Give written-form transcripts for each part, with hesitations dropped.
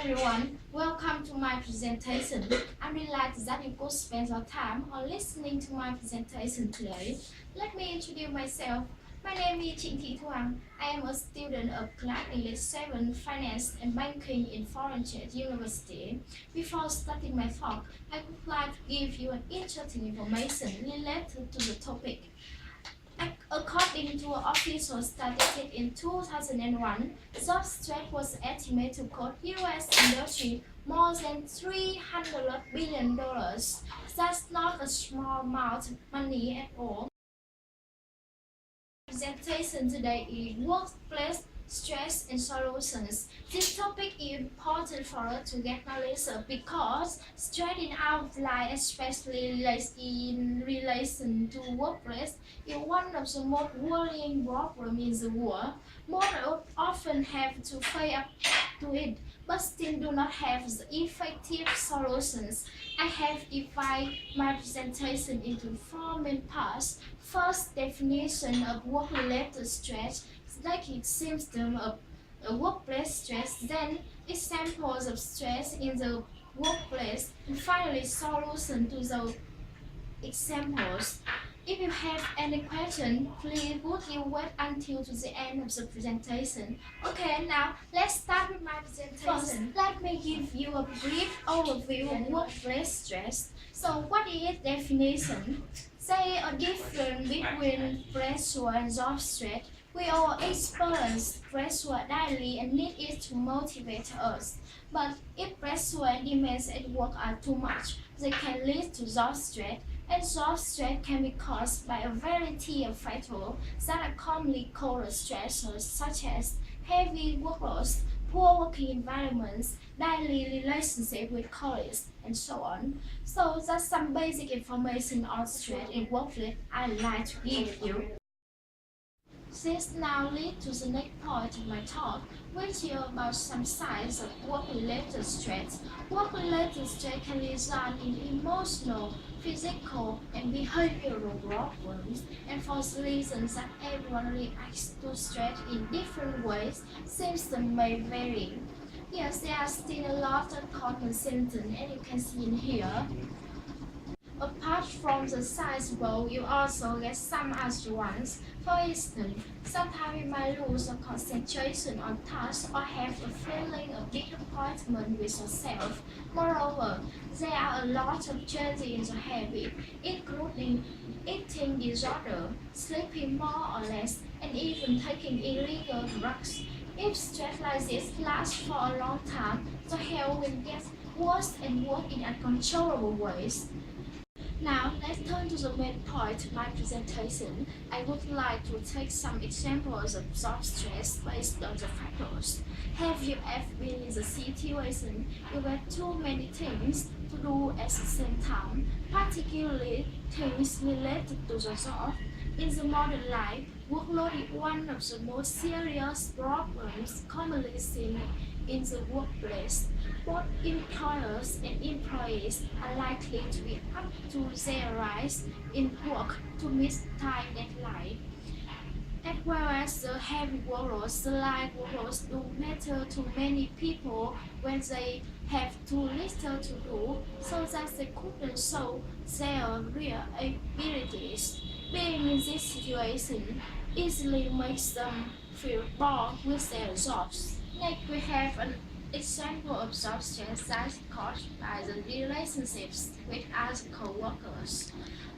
everyone, welcome to my presentation. I'm delighted that you could spend your time on listening to my presentation today. Let me introduce myself. My name is Trịnh Thị Thu Hằng. I am a student of Class English 7 Finance and Banking in Foreign Trade University. Before starting my talk, I would like to give you an interesting information related to the topic. According to official statistics in 2001, job threat was estimated to cost U.S. industry more than $300 billion. That's not a small amount of money at all. Presentation today is workplace stress and solutions. This topic is important for us to get knowledge of because stress in our life, especially in relation to workplace, is one of the most worrying problems in the world. Most often have to face up to it, but still do not have the effective solutions. I have divided my presentation into four main parts. First, definition of work-related stress, like symptoms of workplace stress, then examples of stress in the workplace, and finally solution to the examples. If you have any question, please would you wait until to the end of the presentation. Okay, now let's start with my presentation. First, let me give you a brief overview of workplace stress. So what is definition? Say a difference between pressure and job stress. We all experience pressure daily and need it to motivate us. But if pressure and demands at work are too much, they can lead to job stress. And job stress can be caused by a variety of factors that are commonly called stressors, such as heavy workloads, poor working environments, daily relationship with colleagues, and so on. So that's some basic information on stress in workplace I'd like to give you. This now leads to the next point of my talk, which is about some signs of work-related stress. Work-related stress can result in emotional, physical, and behavioral problems, and for the reasons that everyone reacts to stress in different ways, symptoms may vary. Yes, there are still a lot of common symptoms, and you can see in here. Apart from the size role, you also get some other ones. For instance, sometimes you might lose a concentration on tasks or have a feeling of disappointment with yourself. Moreover, there are a lot of changes in the habit, including eating disorder, sleeping more or less, and even taking illegal drugs. If stress like this lasts for a long time, the health will get worse and worse in uncontrollable ways. Now, let's turn to the main point of my presentation. I would like to take some examples of job stress based on the factors. Have you ever been in the situation you have too many things to do at the same time, particularly things related to the job? In the modern life, workload is one of the most serious problems commonly seen in the workplace. Both employers and employees are likely to be up to their rise in work to meet time deadline. As well as the heavy workloads, the light workloads do matter to many people when they have too little to do, so that they couldn't show their real abilities. Being in this situation easily makes them feel bored with their jobs. Next, we have an example of job stress that is caused by the relationships with other co-workers.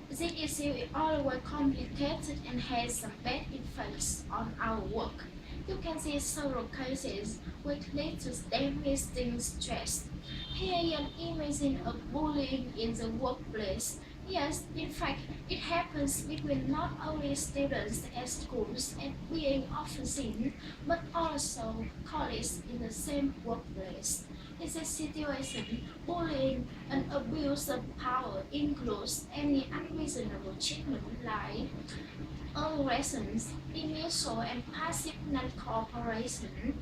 This issue is always complicated and has some bad effects on our work. You can see several cases which lead to devastating stress. Here is an image of bullying in the workplace. Yes, in fact, it happens between not only students at schools and being often seen, but also colleagues in the same workplace. In this situation, bullying and abuse of power includes any unreasonable treatment like aggressors, initial and passive non-cooperation.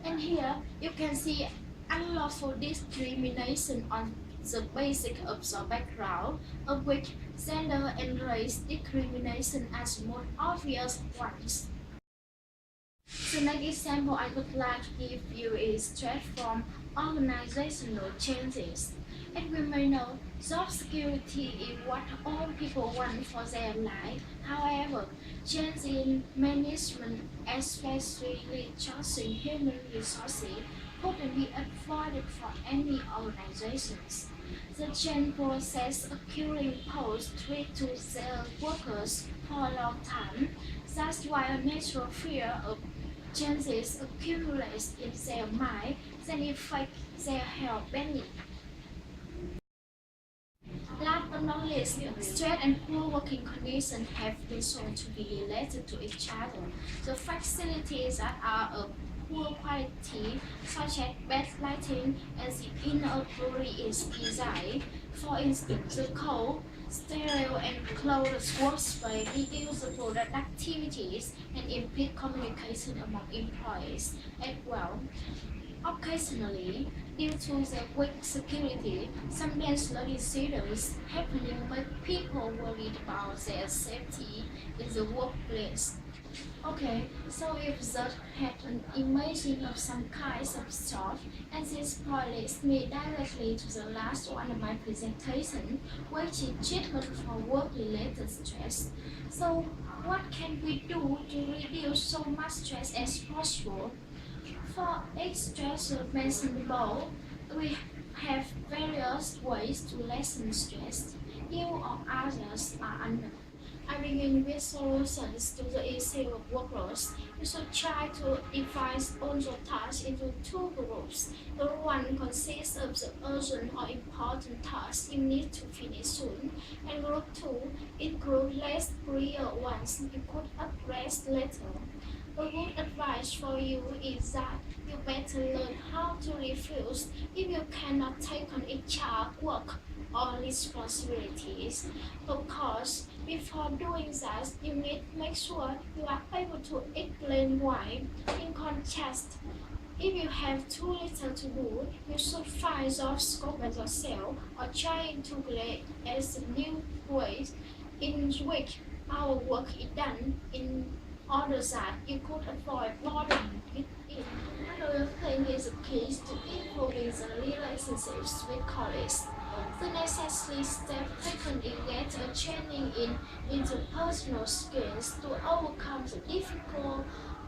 And here you can see unlawful discrimination on the basis of the background, of which gender and race discrimination are the most obvious ones. The next example I would like to give you is stress from organizational changes. As we may know, job security is what all people want for their life. However, change in management, especially choosing human resources, couldn't be avoided for any organizations. The change process occurring pose threat to their workers for a long time. That's why a natural fear of changes accumulates in their mind then affect their health benefit. Last but not least, stress and poor working conditions have been shown to be related to each other. The facilities that are of poor quality, such as bad lighting and the inappropriate design, for instance, the cold, sterile and closed workspace reduce the productivities and impede communication among employees as well. Occasionally, due to the weak security, some dangerous incidents happening make people worried about their safety in the workplace. Okay, so if that had an imaging of some kinds of stuff, and this point leads me directly to the last one of my presentation, which is treatment for work-related stress. So, what can we do to reduce so much stress as possible? For each stressor mentioned below, we have various ways to lessen stress. You or others are unknown. I begin with solutions to the issue of workload. You should try to divide all your tasks into two groups. Group 1 consists of the urgent or important tasks you need to finish soon, and Group 2 includes less prior ones you could address later. A good advice for you is that you better learn how to refuse if you cannot take on extra work or responsibilities. Of course, before doing that, you need to make sure you are able to explain why. In contrast, if you have too little to do, you should find your scope as yourself or trying to create as new ways in which our work is done in order that you could avoid boredom with it. Another thing is the key to improving the relationships with colleagues. The necessary step taken is get a training in interpersonal skills to overcome the difficult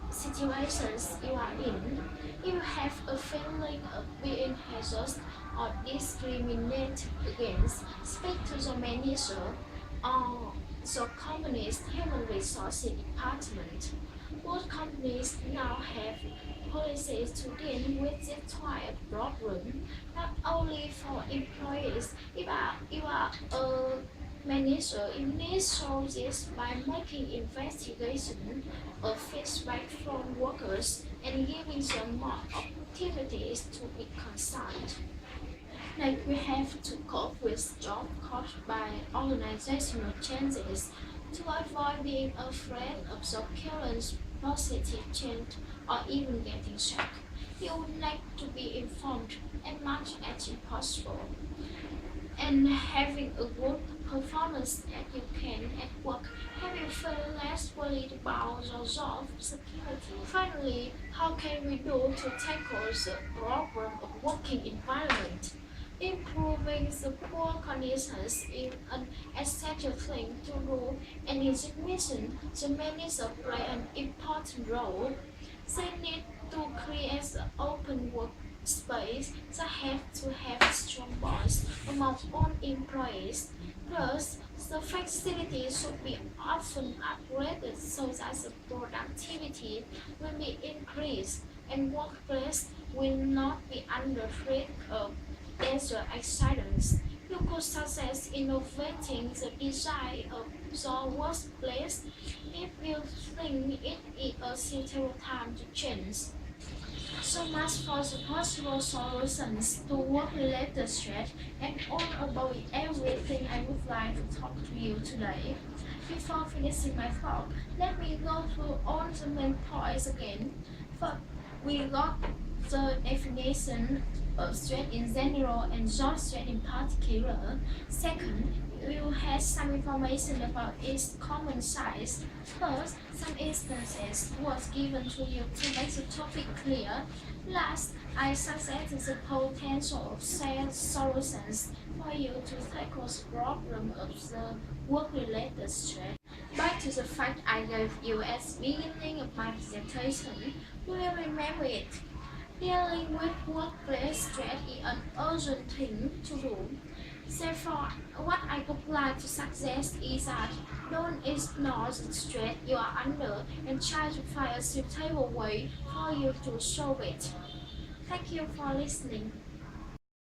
situations you are in. If you have a feeling of being harassed or discriminated against, speak to the manager or the company's human resources department. Most companies now have policies to deal with this type of problem, not only for employees. If you are a manager, you need to show this by making investigation of feedback from workers and giving them more opportunities to be concerned. Like we have to cope with job caused by organizational changes to avoid being afraid of the current positive change or even getting shock. You would like to be informed as much as possible and having a good performance that you can at work, have you feel less worried about your job security. Finally, how can we do to tackle the problem of working environment? Improving the poor conditions is an essential thing to do, and in this mission, the manager play an important role. They need to create an open workspace that have to have strong bonds among all employees. Plus, the facility should be often upgraded so that the productivity will be increased and workplace will not be under threat of desert accidents. You could success innovating the design of your workplace if you think it is a suitable time to change. So much for the possible solutions to work-related stress and all about everything I would like to talk to you today. Before finishing my talk, let me go through all the main points again. First, we got the definition of stress in general and job stress in particular. Second, you have some information about its common size. Third, some instances was given to you to make the topic clear. Last, I suggested the potential solutions for you to tackle the problem of the work-related stress. Back to the fact I gave you at the beginning of my presentation, do you remember it? Dealing with workplace stress is an urgent thing to do. Therefore, what I would like to suggest is that don't ignore the stress you are under and try to find a suitable way for you to solve it. Thank you for listening.